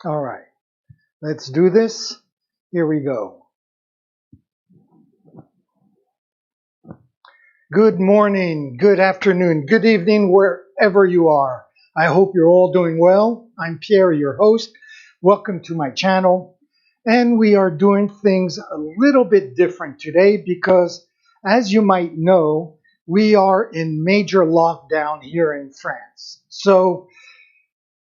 All right, let's do this. Here we go. Good morning, good afternoon, good evening, wherever you are. I hope you're all doing well. I'm Pierre, your host. Welcome to my channel. And we are doing things a little bit different today because, as you might know, we are in major lockdown here in France. So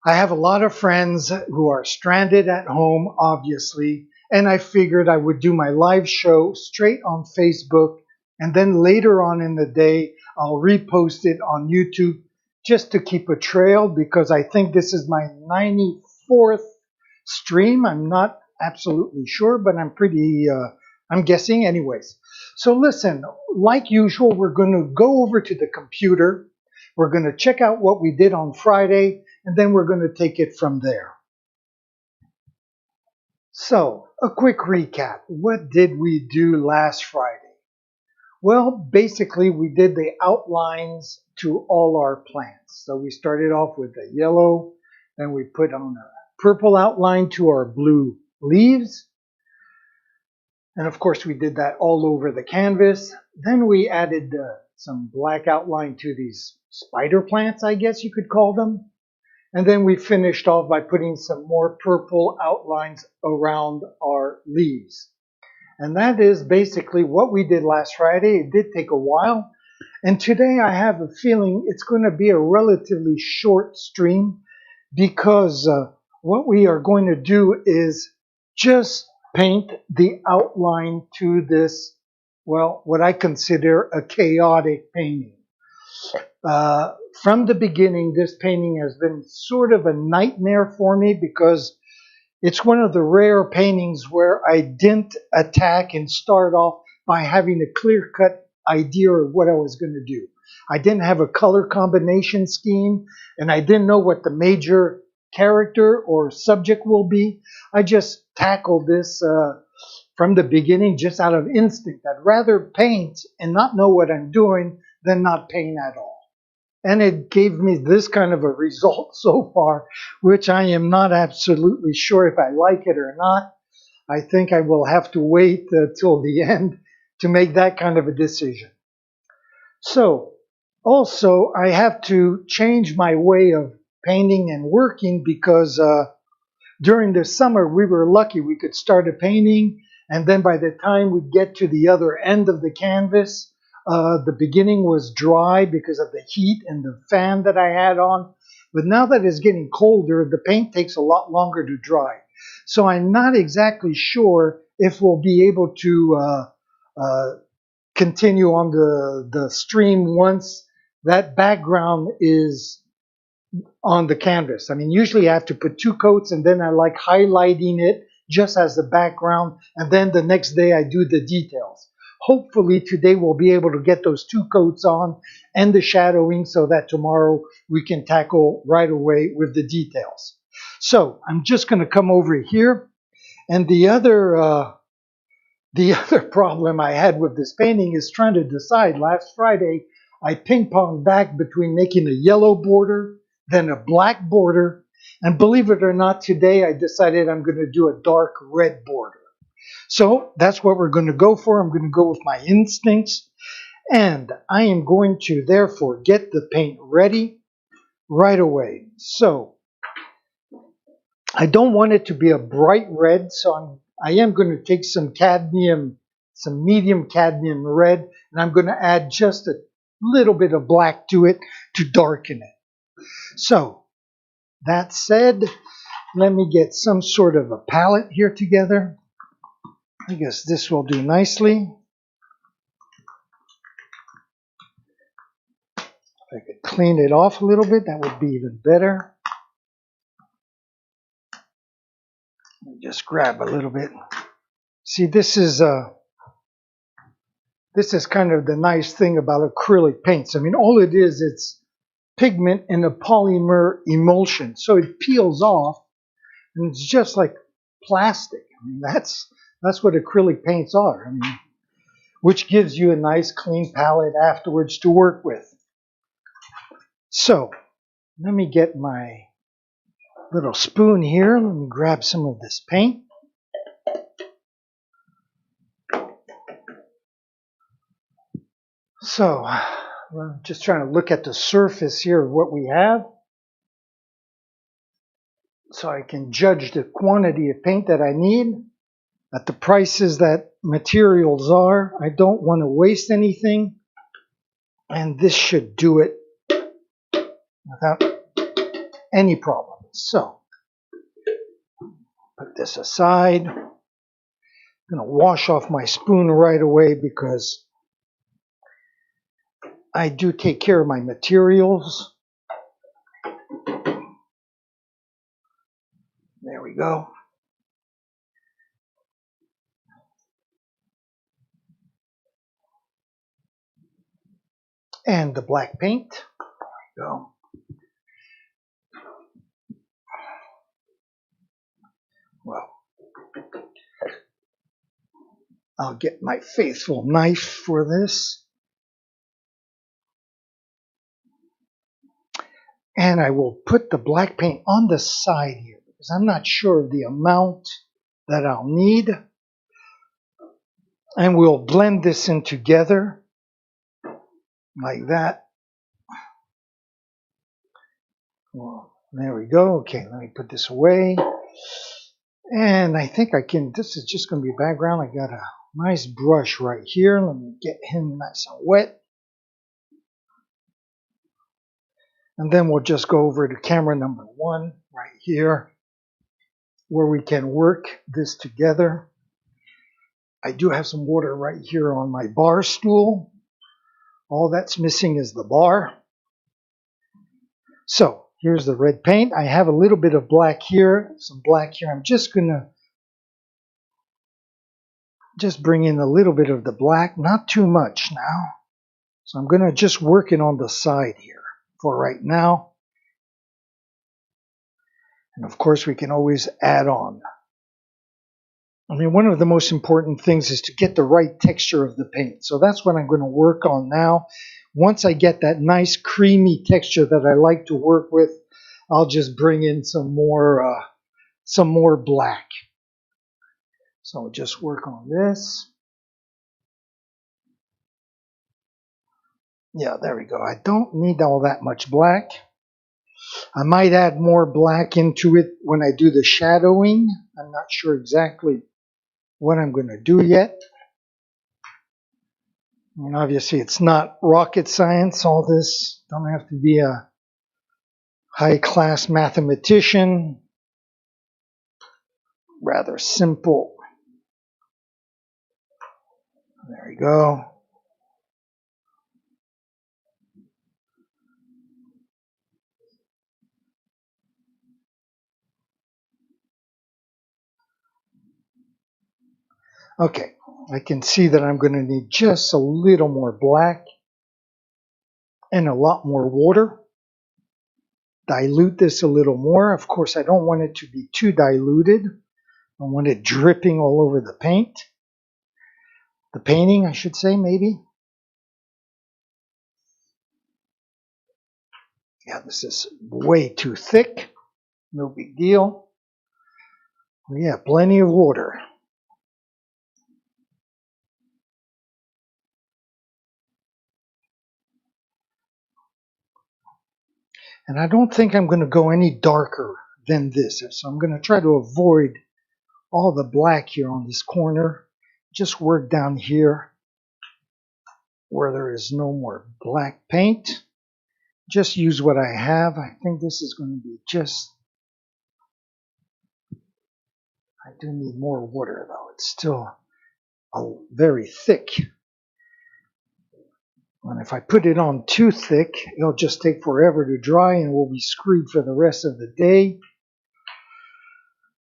I have a lot of friends who are stranded at home, obviously, and I figured I would do my live show straight on Facebook, and then later on in the day, I'll repost it on YouTube just to keep a trail because I think this is my 94th stream. I'm not absolutely sure, but I'm guessing anyways. So listen, like usual, we're going to go over to the computer. We're going to check out what we did on Friday, and then we're going to take it from there. So, a quick recap. What did we do last Friday? Well, basically, we did the outlines to all our plants. So we started off with the yellow, then we put on a purple outline to our blue leaves. And of course, we did that all over the canvas. Then we added some black outline to these spider plants, I guess you could call them. And then we finished off by putting some more purple outlines around our leaves. And that is basically what we did last Friday. It did take a while. And today I have a feeling it's going to be a relatively short stream because what we are going to do is just paint the outline to this, well, what I consider a chaotic painting. From the beginning, this painting has been sort of a nightmare for me because it's one of the rare paintings where I didn't attack and start off by having a clear-cut idea of what I was going to do. I didn't have a color combination scheme, and I didn't know what the major character or subject will be. I just tackled this from the beginning just out of instinct. I'd rather paint and not know what I'm doing than not paint at all. And it gave me this kind of a result so far, which I am not absolutely sure if I like it or not. I think I will have to wait till the end to make that kind of a decision. So, also, I have to change my way of painting and working because during the summer we were lucky. We could start a painting, and then by the time we'd get to the other end of the canvas, the beginning was dry because of the heat and the fan that I had on. But now that it's getting colder, the paint takes a lot longer to dry. So I'm not exactly sure if we'll be able to continue on the stream once that background is on the canvas. I mean, usually I have to put 2 coats and then I like highlighting it just as the background, and then the next day I do the details. Hopefully today we'll be able to get those 2 coats on and the shadowing so that tomorrow we can tackle right away with the details. So I'm just going to come over here, and the other problem I had with this painting is trying to decide. Last Friday I ping-ponged back between making a yellow border, then a black border, and believe it or not, today I decided I'm going to do a dark red border. So that's what we're going to go for. I'm going to go with my instincts, and I am going to therefore get the paint ready right away. So I don't want it to be a bright red, so I am going to take some cadmium, some medium cadmium red, and I'm going to add just a little bit of black to it to darken it. So that said, let me get some sort of a palette here together. I guess this will do nicely. If I could clean it off a little bit, that would be even better. Let me just grab a little bit. See, this is kind of the nice thing about acrylic paints. I mean, all it is, it's pigment in a polymer emulsion. So it peels off, and it's just like plastic. I mean, that's what acrylic paints are. I mean, which gives you a nice clean palette afterwards to work with. So let me get my little spoon here. Let me grab some of this paint. So, I'm just trying to look at the surface here of what we have, so I can judge the quantity of paint that I need at the prices that materials are. I don't want to waste anything, and this should do it without any problem. So, put this aside. I'm going to wash off my spoon right away because I do take care of my materials. There we go. And the black paint. There we go. Well, I'll get my faithful knife for this. And I will put the black paint on the side here because I'm not sure of the amount that I'll need. And we'll blend this in together like that. Well, there we go. Okay, let me put this away. And I think I can, this is just going to be background. I got a nice brush right here. Let me get him nice and wet. And then we'll just go over to camera number 1 right here, where we can work this together. I do have some water right here on my bar stool. All that's missing is the bar. So here's the red paint. I have a little bit of black here, some black here. I'm just going to bring in a little bit of the black, not too much now. So I'm going to just work it on the side here for right now. And of course we can always add on. I mean, one of the most important things is to get the right texture of the paint. So that's what I'm going to work on now. Once I get that nice creamy texture that I like to work with, I'll just bring in some more black. So I'll just work on this. Yeah, there we go. I don't need all that much black. I might add more black into it when I do the shadowing. I'm not sure exactly what I'm going to do yet. And obviously it's not rocket science, all this. Don't have to be a high-class mathematician. Rather simple. There we go. Okay, I can see that I'm going to need just a little more black and a lot more water. Dilute this a little more. Of course, I don't want it to be too diluted. I want it dripping all over the paint. The painting, I should say, maybe. Yeah, this is way too thick. No big deal. Yeah, plenty of water. And I don't think I'm going to go any darker than this. So I'm going to try to avoid all the black here on this corner. Just work down here where there is no more black paint. Just use what I have. I think this is going to be just... I do need more water though. It's still very thick. And if I put it on too thick, it'll just take forever to dry and we'll be screwed for the rest of the day.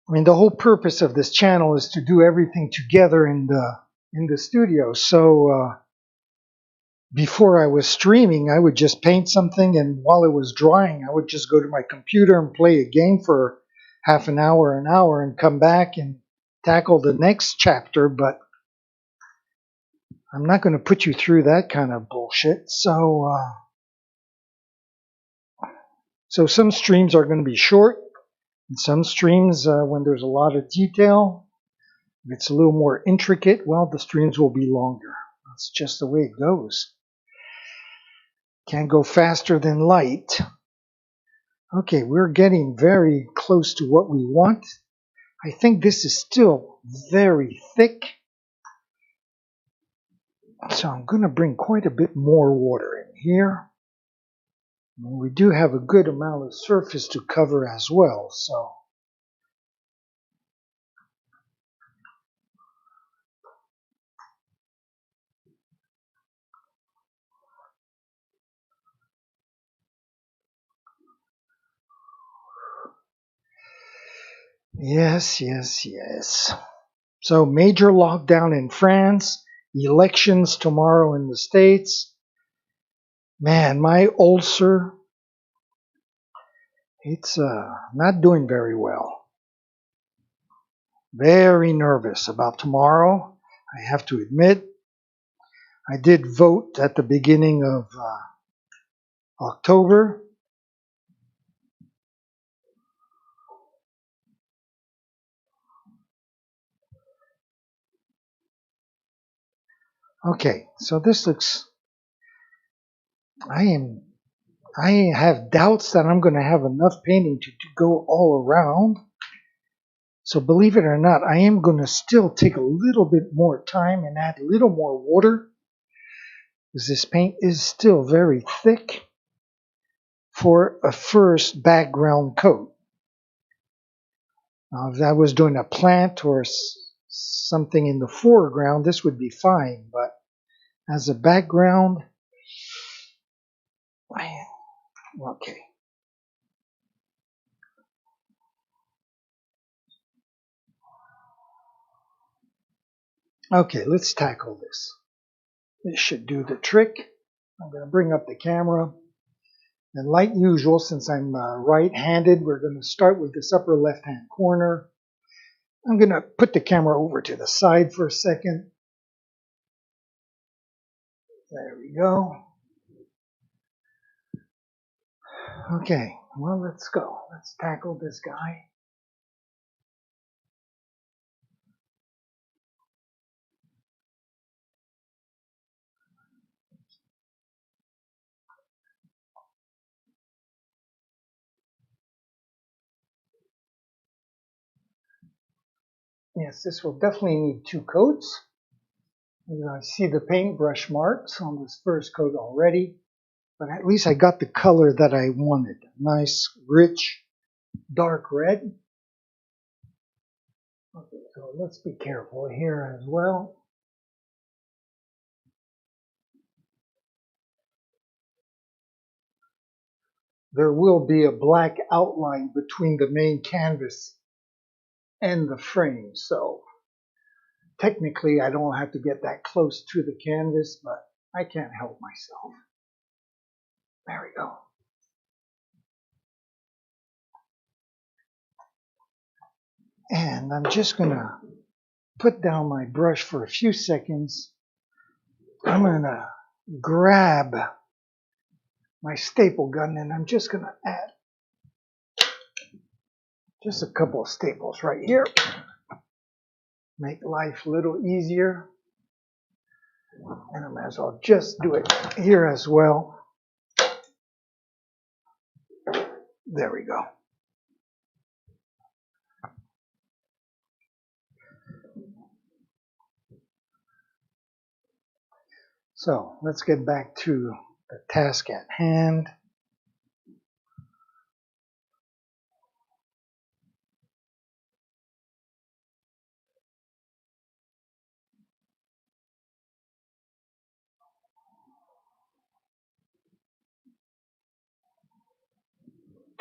I mean, the whole purpose of this channel is to do everything together in the studio. So before I was streaming, I would just paint something, and while it was drying, I would just go to my computer and play a game for half an hour, and come back and tackle the next chapter. But I'm not going to put you through that kind of bullshit. So some streams are going to be short. In some streams, when there's a lot of detail, if it's a little more intricate, well, the streams will be longer. That's just the way it goes. Can't go faster than light. Okay, we're getting very close to what we want. I think this is still very thick. So I'm going to bring quite a bit more water in here. And we do have a good amount of surface to cover as well, so. Yes, yes, yes. So major lockdown in France, elections tomorrow in the States. Man, my ulcer, it's not doing very well. Very nervous about tomorrow, I have to admit. I did vote at the beginning of October. Okay, so this looks, I have doubts that I'm going to have enough painting to go all around. So believe it or not, I am going to still take a little bit more time and add a little more water, because this paint is still very thick for a first background coat. Now, if I was doing a plant or something in the foreground, this would be fine, but as a background, okay. Okay, let's tackle this. This should do the trick. I'm going to bring up the camera. And like usual, since I'm right-handed, we're going to start with this upper left-hand corner. I'm going to put the camera over to the side for a second. There we go. Okay, well, let's go. Let's tackle this guy. Yes, this will definitely need two coats. I see the paintbrush marks on this first coat already, but at least I got the color that I wanted. Nice, rich, dark red. Okay, so let's be careful here as well. There will be a black outline between the main canvas and the frame, so technically I don't have to get that close to the canvas, but I can't help myself. There we go. And I'm just going to put down my brush for a few seconds. I'm going to grab my staple gun and I'm just going to add just a couple of staples right here. Make life a little easier. And I might as well just do it here as well. There we go. So let's get back to the task at hand.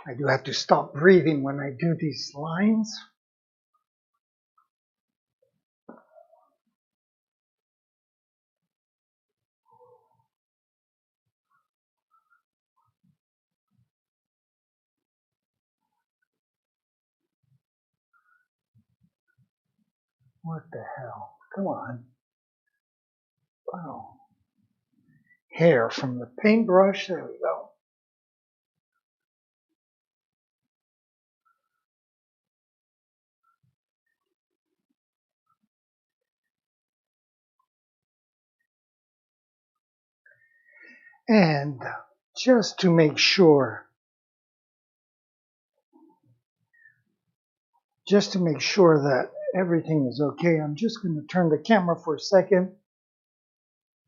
I do have to stop breathing when I do these lines. What the hell? Come on. Wow. Hair from the paintbrush. There we go. And just to make sure that everything is okay, I'm just going to turn the camera for a second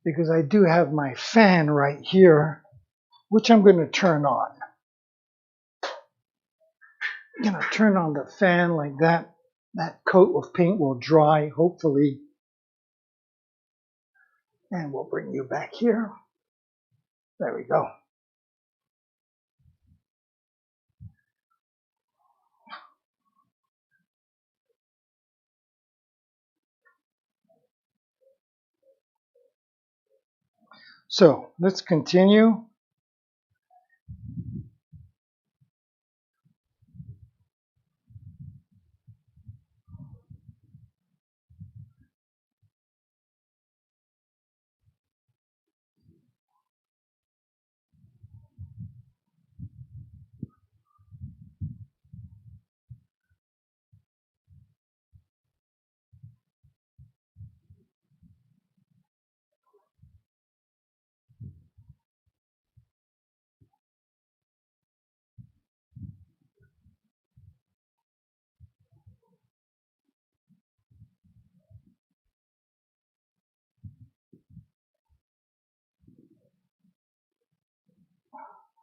because I do have my fan right here, which I'm going to turn on. I'm going to turn on the fan like that. That coat of paint will dry, hopefully. And we'll bring you back here. There we go. So let's continue.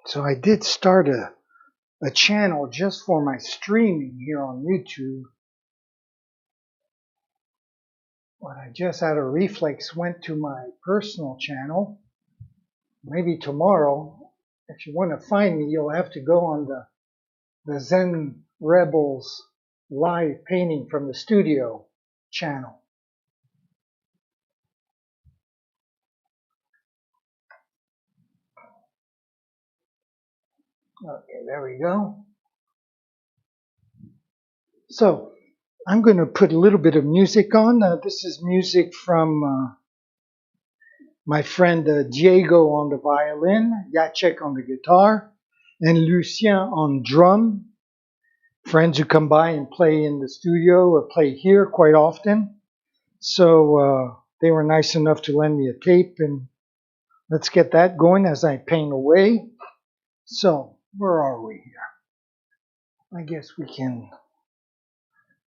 So I did start a channel just for my streaming here on YouTube. But I just out of reflex went to my personal channel. Maybe tomorrow, if you want to find me, you'll have to go on the Zen Rebels live painting from the studio channel. Okay, there we go. So I'm going to put a little bit of music on. This is music from my friend Diego on the violin, Jacek on the guitar, and Lucien on drum. Friends who come by and play in the studio or play here quite often. So they were nice enough to lend me a tape, and let's get that going as I paint away. So where are we here? I guess we can,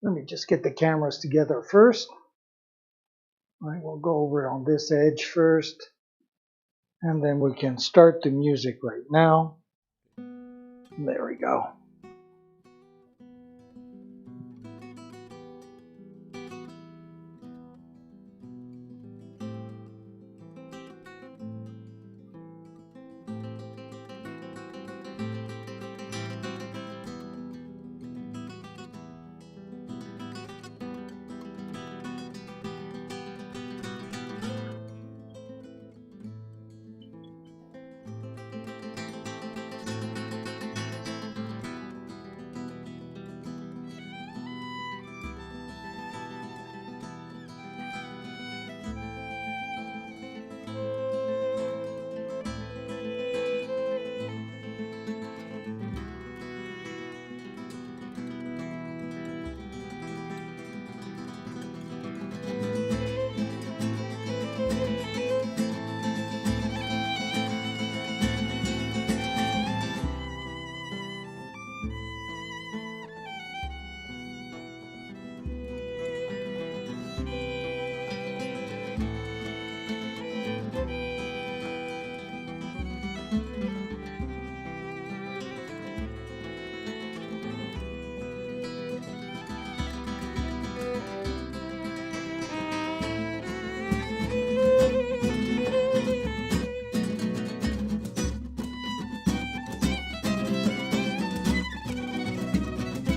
let me just get the cameras together first. All right, we'll go over on this edge first, and then we can start the music right now. There we go.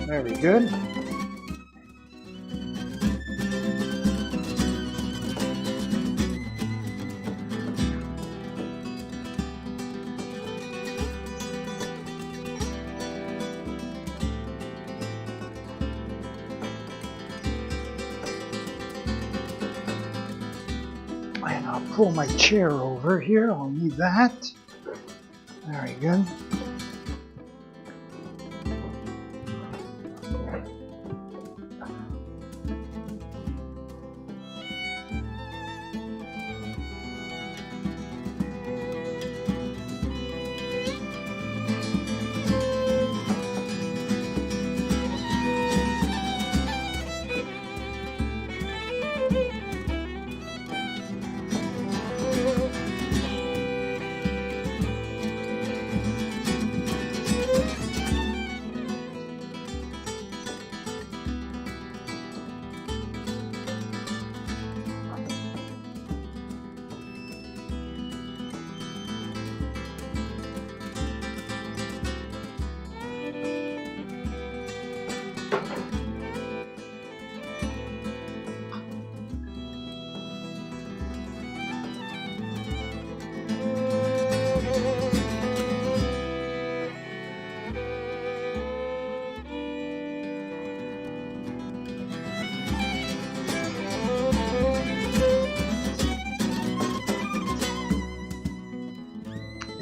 Very good. And I'll pull my chair over here. I'll need that. Very good.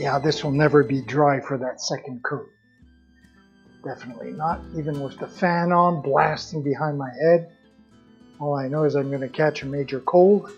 Yeah, this will never be dry for that second coat. Definitely not, even with the fan on, blasting behind my head. All I know is I'm going to catch a major cold.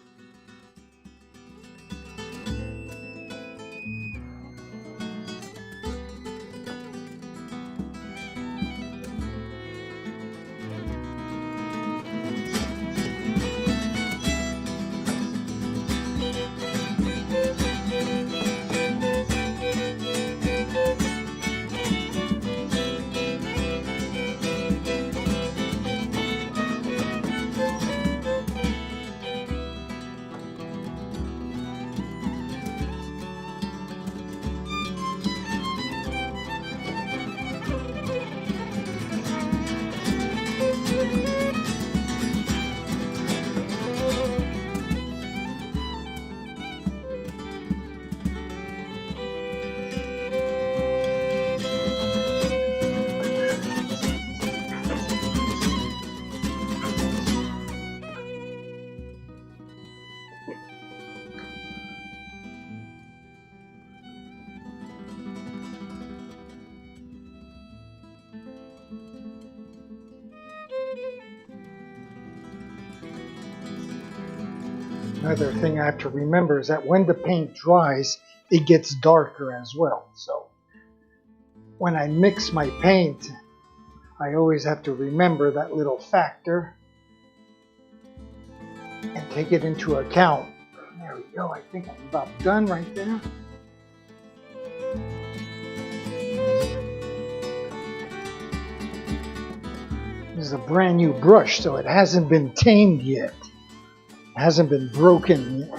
Another thing I have to remember is that when the paint dries, it gets darker as well. So when I mix my paint, I always have to remember that little factor and take it into account. There we go. I think I'm about done right there. This is a brand new brush, so it hasn't been tamed yet. It hasn't been broken yet.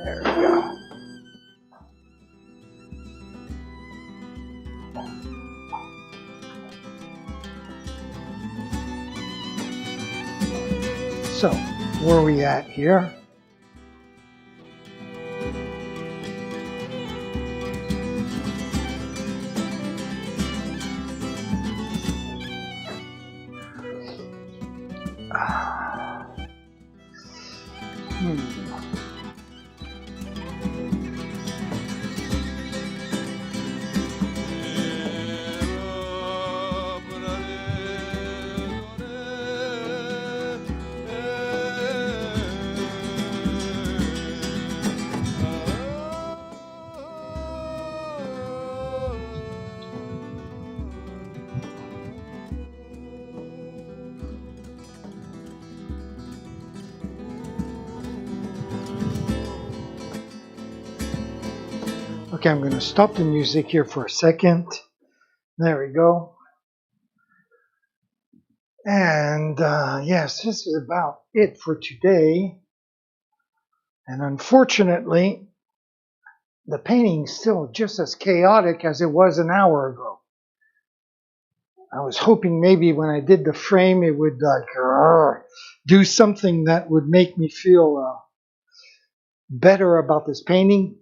There we go. So, where are we at here? Okay, I'm going to stop the music here for a second. There we go. And yes, this is about it for today. And unfortunately, the painting is still just as chaotic as it was an hour ago. I was hoping maybe when I did the frame, it would do something that would make me feel better about this painting.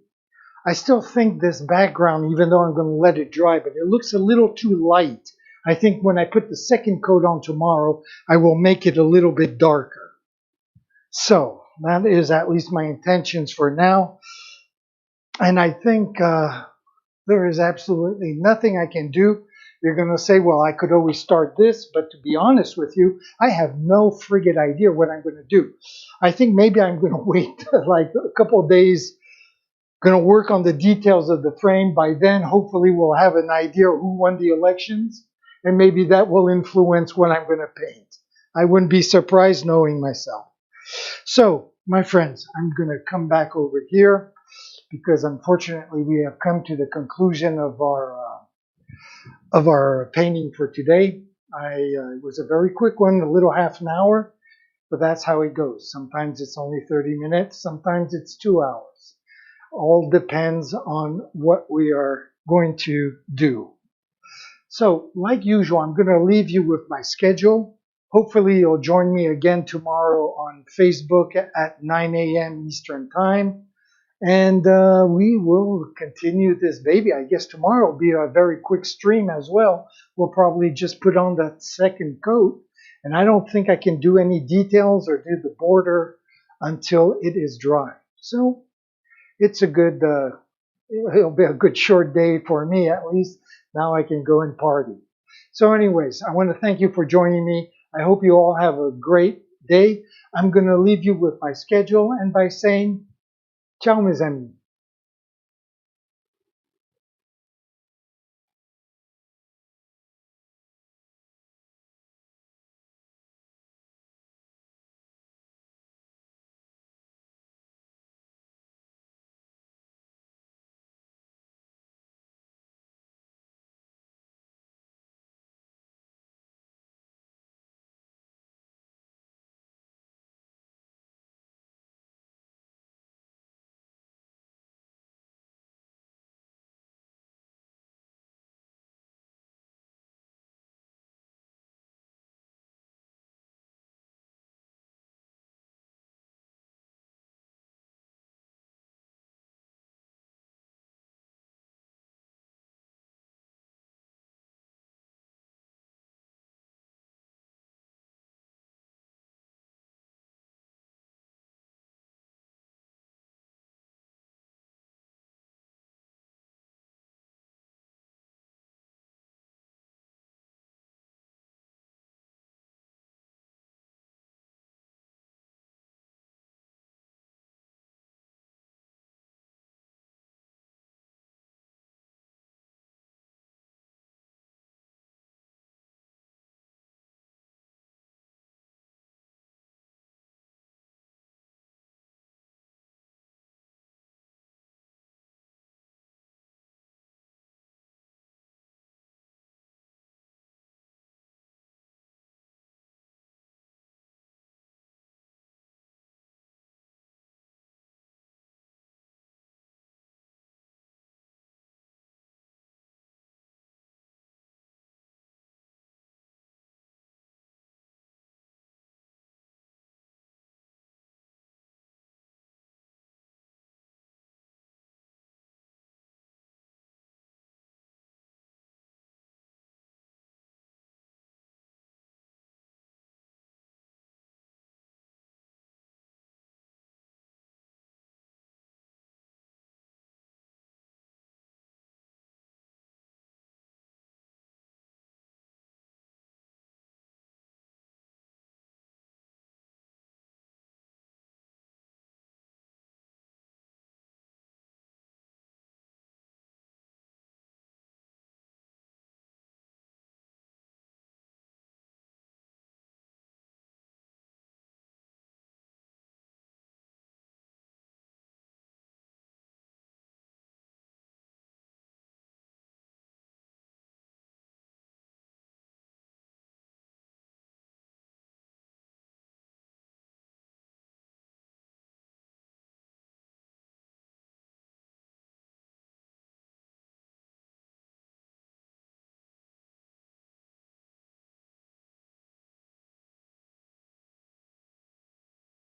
I still think this background, even though I'm going to let it dry, but it looks a little too light. I think when I put the second coat on tomorrow, I will make it a little bit darker. So that is at least my intentions for now. And I think there is absolutely nothing I can do. You're going to say, well, I could always start this, but to be honest with you, I have no friggin' idea what I'm going to do. I think maybe I'm going to wait like a couple of days, going to work on the details of the frame. By then, hopefully, we'll have an idea who won the elections, and maybe that will influence what I'm going to paint. I wouldn't be surprised knowing myself. So, my friends, I'm going to come back over here because unfortunately we have come to the conclusion of our painting for today. It was a very quick one, a little half an hour, but that's how it goes. Sometimes it's only 30 minutes, sometimes it's 2 hours. All depends on what we are going to do. So, like usual, I'm going to leave you with my schedule. Hopefully, you'll join me again tomorrow on Facebook at 9 a.m. Eastern Time. And we will continue this baby. I guess tomorrow will be a very quick stream as well. We'll probably just put on that second coat. And I don't think I can do any details or do the border until it is dry. So, it's a good, it'll be a good short day for me at least. Now I can go and party. So anyways, I want to thank you for joining me. I hope you all have a great day. I'm going to leave you with my schedule and by saying, ciao mes amis.